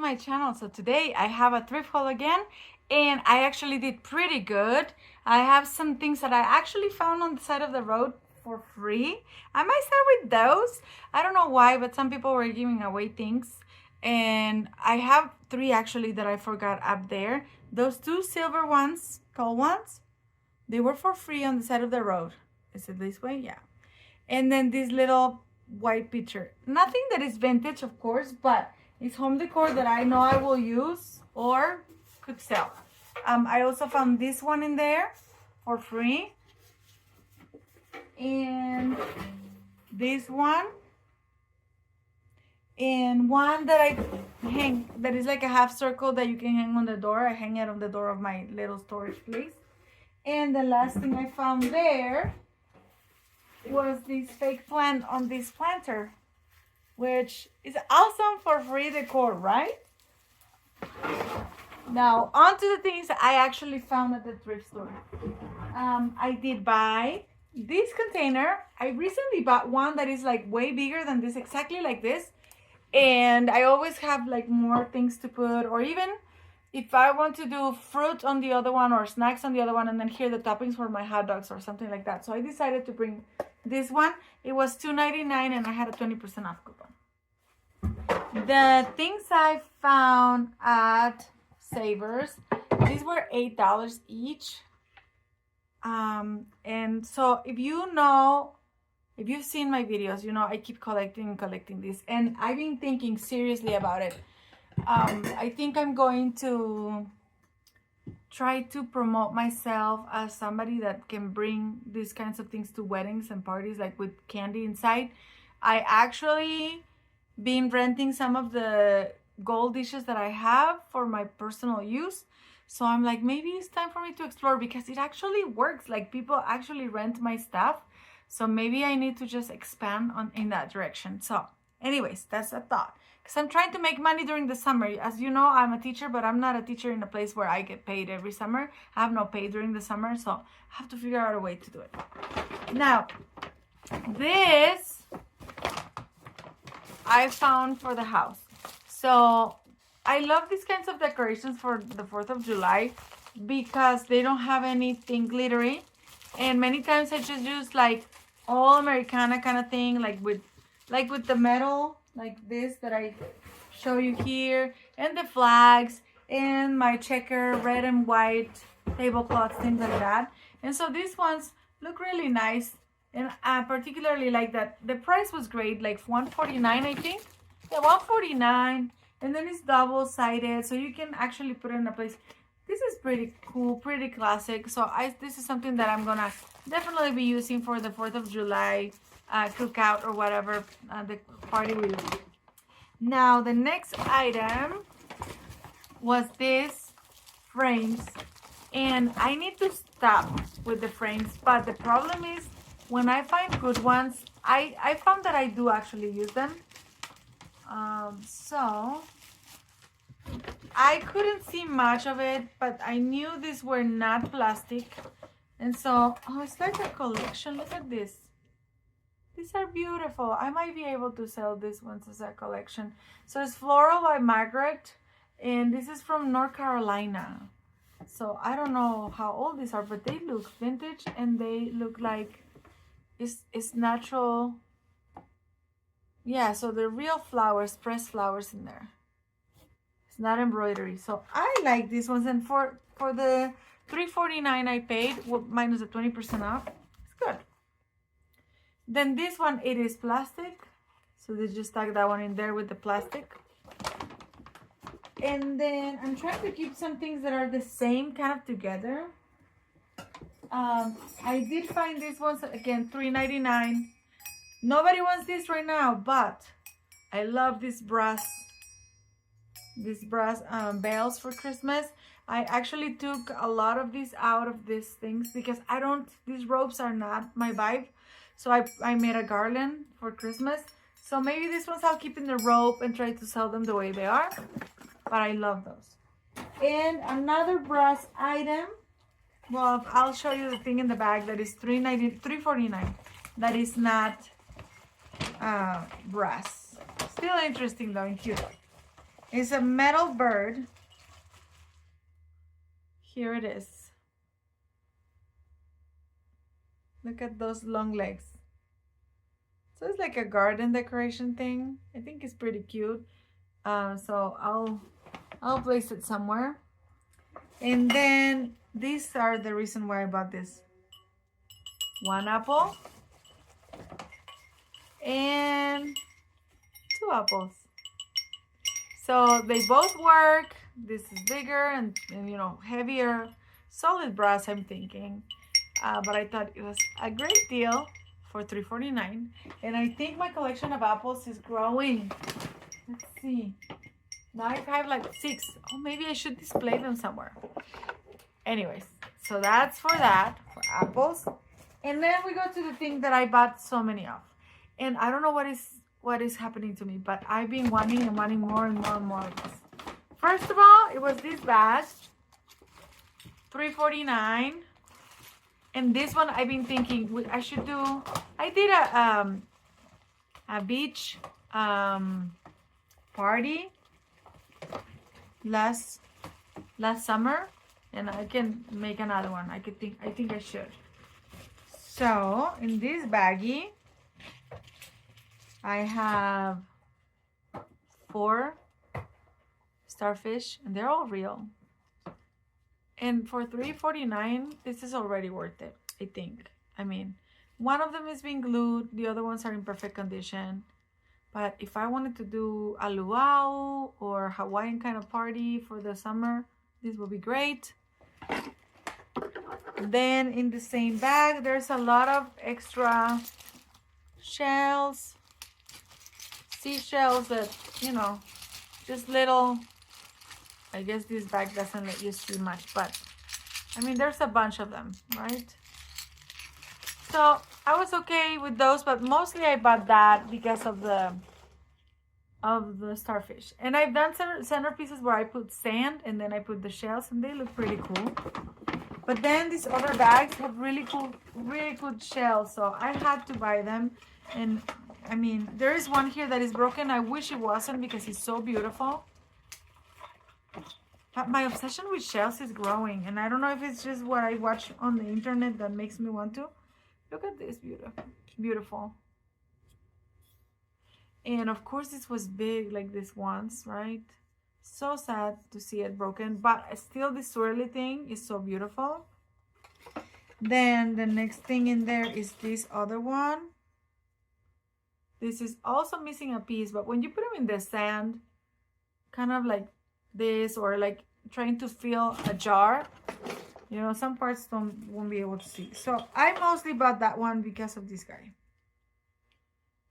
my channel. So today I have a thrift haul again, and I actually did pretty good. I have some things that I actually found on the side of the road for free. I might start with those. I don't know why, but some people were giving away things, and I have three actually that I forgot up there. Those two silver ones, tall ones, they were for free on the side of the road. Is it this way? Yeah. And then this little white pitcher. Nothing that is vintage, of course, but it's home decor that I know I will use or could sell. I also found this one in there for free. And this one. And one that I hang, that is like a half circle that you can hang on the door. I hang it on the door of my little storage place. And the last thing I found there was this fake plant on this planter, which is awesome for free decor, right? Now, on to the things I actually found at the thrift store. I did buy this container. I recently bought one that is like way bigger than this, exactly like this. And I always have like more things to put, or even if I want to do fruit on the other one or snacks on the other one, and then here the toppings for my hot dogs or something like that. So I decided to bring this one. It was $2.99 and I had a 20% off coupon. The things I found at Savers, these were $8 each. And so if you've seen my videos, you know I keep collecting this, and I've been thinking seriously about it. I think I'm going to try to promote myself as somebody that can bring these kinds of things to weddings and parties, like with candy inside. I actually been renting some of the gold dishes that I have for my personal use. So I'm like, maybe it's time for me to explore, because it actually works. Like, people actually rent my stuff. So maybe I need to just expand in that direction. So anyways, that's a thought. Because I'm trying to make money during the summer. As you know, I'm a teacher, but I'm not a teacher in a place where I get paid every summer. I have no pay during the summer, so I have to figure out a way to do it. Now, this I found for the house. So I love these kinds of decorations for the 4th of July because they don't have anything glittery. And many times I just use like all Americana kind of thing, like with the metal, like this that I show you here, and the flags, and my checker red and white tablecloths, things like that. And so these ones look really nice, and I particularly like that the price was great, like $149, I think. Yeah, $149, and then it's double-sided, so you can actually put it in a place. This is pretty cool, pretty classic. So this is something that I'm gonna definitely be using for the 4th of July cookout or whatever the party will be. Now, the next item was this frames, and I need to stop with the frames, but the problem is when I find good ones, I found that I do actually use them. So I couldn't see much of it, but I knew these were not plastic. And so, oh, it's like a collection. Look at this. These are beautiful. I might be able to sell these ones as a collection. So it's Floral by Margaret, and this is from North Carolina. So I don't know how old these are, but they look vintage, and they look like it's natural. Yeah, so they're real flowers, pressed flowers in there. It's not embroidery. So I like these ones, and for the $3.49 I paid, minus the 20% off, it's good. Then this one, it is plastic, so they just stuck that one in there with the plastic. And then I'm trying to keep some things that are the same kind of together. I did find these ones, again, $3.99. Nobody wants this right now, but I love these brass bells for Christmas. I actually took a lot of these out of these things because these ropes are not my vibe. So I made a garland for Christmas. So maybe these ones I'll keep in the rope and try to sell them the way they are. But I love those. And another brass item. Well, I'll show you the thing in the bag that is $3.49. That is not brass. Still interesting though and cute. It's a metal bird. Here it is. Look at those long legs. So it's like a garden decoration thing. I think it's pretty cute. So I'll place it somewhere. And then these are the reason why I bought this. One apple and two apples. So they both work. This is bigger and you know, heavier, solid brass, I'm thinking. But I thought it was a great deal for $3.49. And I think my collection of apples is growing. Let's see. Now I have like 6. Oh, maybe I should display them somewhere. Anyways, so that's for that, for apples. And then we go to the thing that I bought so many of. And I don't know what is happening to me, but I've been wanting and wanting more and more and more of this. First of all, it was this bag, $3.49. And this one I've been thinking I should do. I did a beach party last summer, and I can make another one. I think I should. So in this baggie I have 4 starfish, and they're all real. And for $3.49, this is already worth it, I think. I mean, one of them is being glued, the other ones are in perfect condition. But if I wanted to do a luau or Hawaiian kind of party for the summer, this would be great. Then in the same bag, there's a lot of extra shells, seashells that, you know, just little. I guess this bag doesn't let you see much, but I mean, there's a bunch of them, right? So I was okay with those, but mostly I bought that because of the starfish. And I've done centerpieces where I put sand and then I put the shells, and they look pretty cool. But then these other bags have really good shells, so I had to buy them. And I mean, there is one here that is broken. I wish it wasn't because it's so beautiful. But my obsession with shells is growing, and I don't know if it's just what I watch on the internet that makes me want to. Look at this, beautiful. And of course this was big like this once, right? So sad to see it broken, but still this swirly thing is so beautiful. Then the next thing in there is this other one. This is also missing a piece, but when you put them in the sand, kind of like this, or like trying to fill a jar, you know, some parts won't be able to see. So I mostly bought that one because of this guy.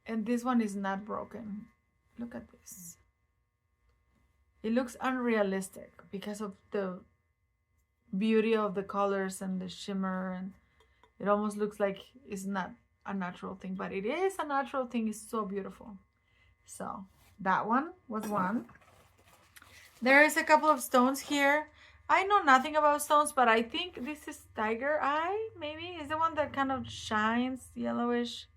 And this one is not broken. Look at this. It looks unrealistic because of the beauty of the colors and the shimmer, and it almost looks like it's not a natural thing, but it is a natural thing. It's so beautiful. So that one was one. There is a couple of stones here. I know nothing about stones, but I think this is tiger eye, maybe. Is the one that kind of shines yellowish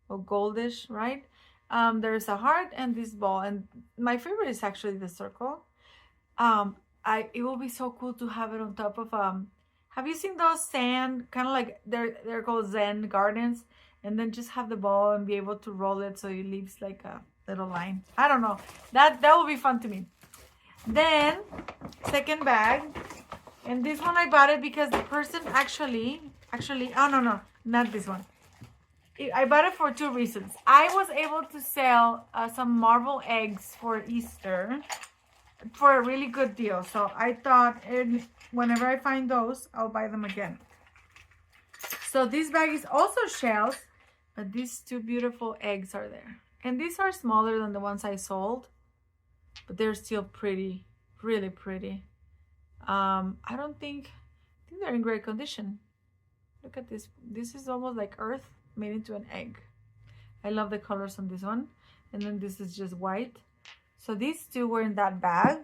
or goldish, right? There's a heart and this ball, and my favorite is actually the circle. It will be so cool to have it on top of have you seen those sand, kind of like they're called Zen gardens, and then just have the ball and be able to roll it so it leaves like a little line. I don't know, that will be fun to me. Then second bag, and this one I bought it because the person actually oh no, not this one. I bought it for 2 reasons. I was able to sell some marble eggs for Easter for a really good deal. So I thought whenever I find those, I'll buy them again. So this bag is also shells, but these 2 beautiful eggs are there. And these are smaller than the ones I sold, but they're still pretty, really pretty. I think they're in great condition. Look at this. This is almost like earth made into an egg. I love the colors on this one. And then this is just white. So these 2 were in that bag.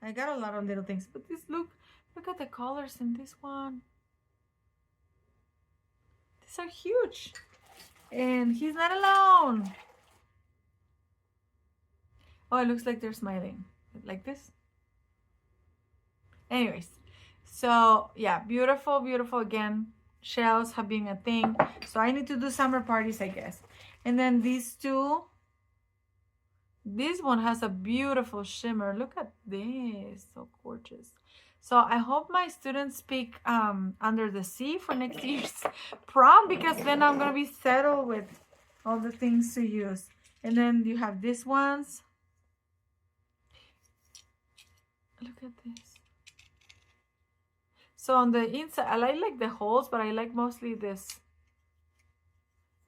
I got a lot of little things, but look at the colors in this one. These are huge. And he's not alone. Oh, it looks like they're smiling. Like this. Anyways, so yeah, beautiful, beautiful again. Shells have been a thing. So I need to do summer parties, I guess. And then these two. This one has a beautiful shimmer. Look at this. So gorgeous. So I hope my students pick Under the Sea for next year's prom, because then I'm going to be settled with all the things to use. And then you have these ones. Look at this. So on the inside, I like the holes, but I like mostly this.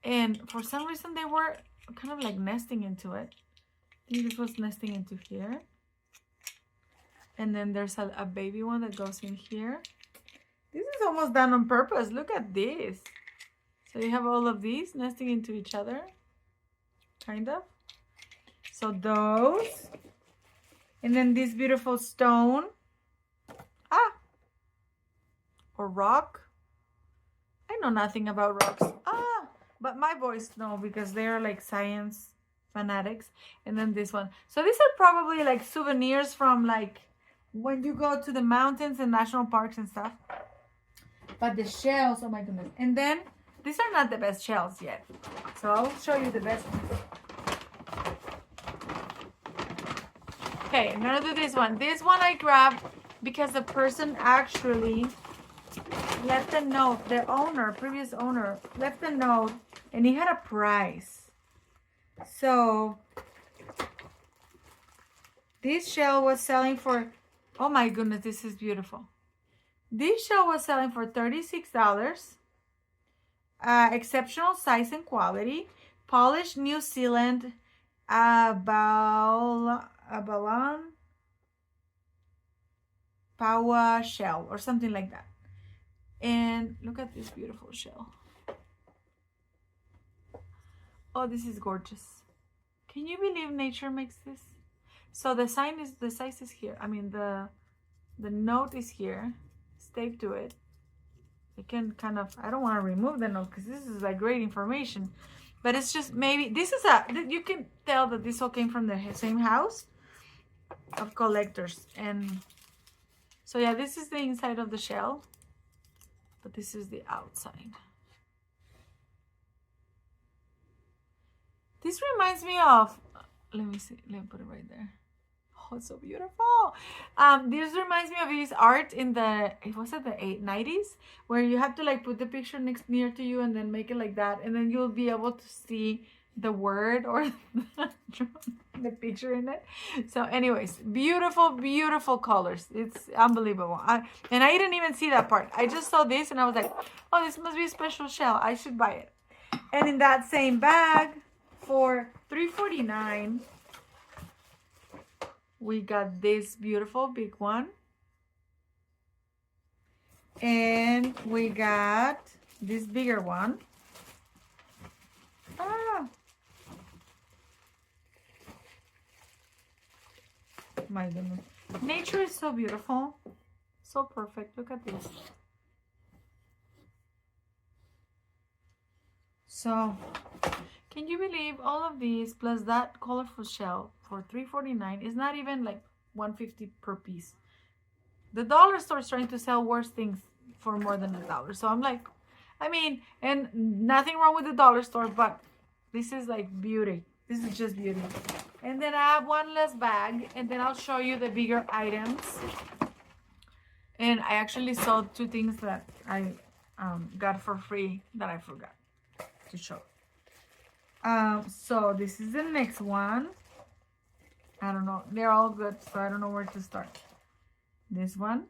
And for some reason, they were kind of like nesting into it. I think this was nesting into here. And then there's a baby one that goes in here. This is almost done on purpose. Look at this. So you have all of these nesting into each other. Kind of. So those. And then this beautiful stone. Or rock. I know nothing about rocks. But my boys know because they're like science fanatics. And then this one. So these are probably like souvenirs from like when you go to the mountains and national parks and stuff. But the shells, oh my goodness. And then these are not the best shells yet. So I'll show you the best ones. Okay, I'm gonna do this one. This one I grabbed because the person actually left a note. The owner, previous owner, left a note and he had a price. So this shell was selling for, oh my goodness, this is beautiful. This shell was selling for $36. Exceptional size and quality. Polished New Zealand abalone Paua shell or something like that. And look at this beautiful shell. Oh, this is gorgeous. Can you believe nature makes this? So the size is here. I mean the note is here. Stay to it. I can kind of, I don't want to remove the note because this is like great information. But it's just maybe, this is you can tell that this all came from the same house of collectors. And so yeah, this is the inside of the shell. But this is the outside. This reminds me of, let me see, let me put it right there. Oh, it's so beautiful. This reminds me of his art in the, was it the 90s? Where you have to like put the picture near to you and then make it like that. And then you'll be able to see the word or the picture in it. So anyways, beautiful, beautiful colors. It's unbelievable. And I didn't even see that part. I just saw this and I was like, oh, this must be a special shell. I should buy it. And in that same bag for $3.49, we got this beautiful big one. And we got this bigger one. My goodness. Nature is so beautiful. So perfect. Look at this. So, can you believe all of these plus that colorful shell for $3.49 is not even like $1.50 per piece. The dollar store is trying to sell worse things for more than $1. So I'm like, I mean, and nothing wrong with the dollar store, but this is like beauty. This is just beauty. And then I have one less bag, and then I'll show you the bigger items. And I actually saw two things that I got for free that I forgot to show. So this is the next one. I don't know. They're all good, so I don't know where to start. This one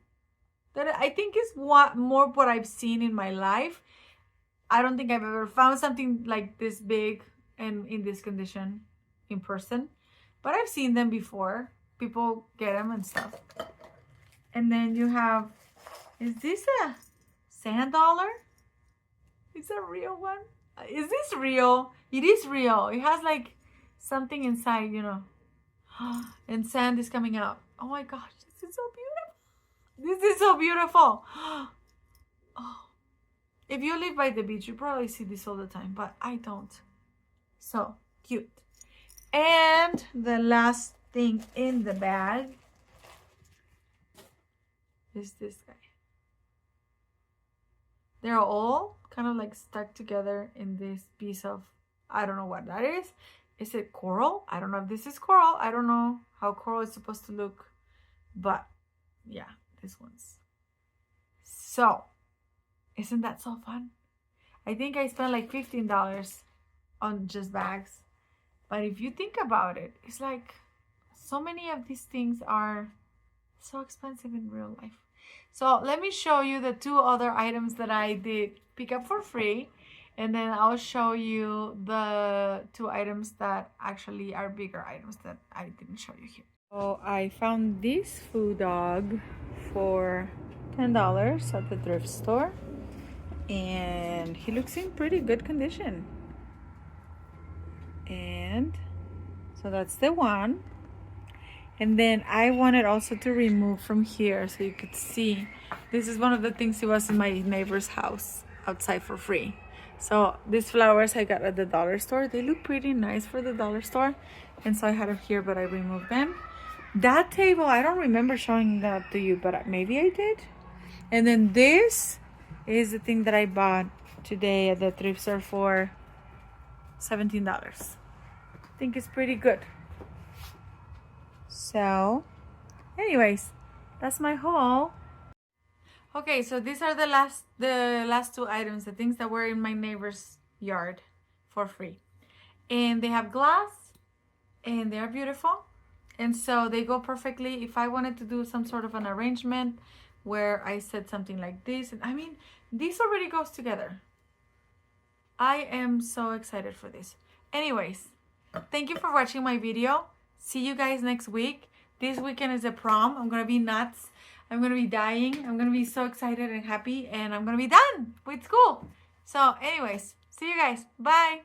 that I think is more what I've seen in my life. I don't think I've ever found something like this big and in this condition in person, but I've seen them before. People get them and stuff. And then you have, is this a sand dollar? Is that a real one? Is this real? It is real. It has like something inside, you know, and sand is coming out. Oh my gosh, this is so beautiful. This is so beautiful. Oh, if you live by the beach, you probably see this all the time, but I don't. So cute. And the last thing in the bag is this guy. They're all kind of like stuck together in this piece of, I don't know what that is. Is it coral? I don't know if this is coral. I don't know how coral is supposed to look, but yeah, this one's. So, isn't that so fun? I think I spent like $15 on just bags. But if you think about it, it's like so many of these things are so expensive in real life. So let me show you the 2 other items that I did pick up for free. And then I'll show you the 2 items that actually are bigger items that I didn't show you here. So I found this food dog for $10 at the thrift store. And he looks in pretty good condition. And so that's the one. And then I wanted also to remove from here so you could see. This is one of the things. It was in my neighbor's house outside for free. So these flowers I got at the dollar store. They look pretty nice for the dollar store. And so I had them here, but I removed them. That table, I don't remember showing that to you, but maybe I did. And then this is the thing that I bought today at the thrift store for $17. I think it's pretty good. So, anyways, that's my haul. Okay, so these are the last 2 items, the things that were in my neighbor's yard for free. And they have glass, and they are beautiful. And so they go perfectly if I wanted to do some sort of an arrangement where I said something like this. And I mean, this already goes together. I am so excited for this. Anyways, thank you for watching my video. See you guys next week. This weekend is a prom. I'm going to be nuts. I'm going to be dying. I'm going to be so excited and happy. And I'm going to be done with school. So anyways, see you guys. Bye.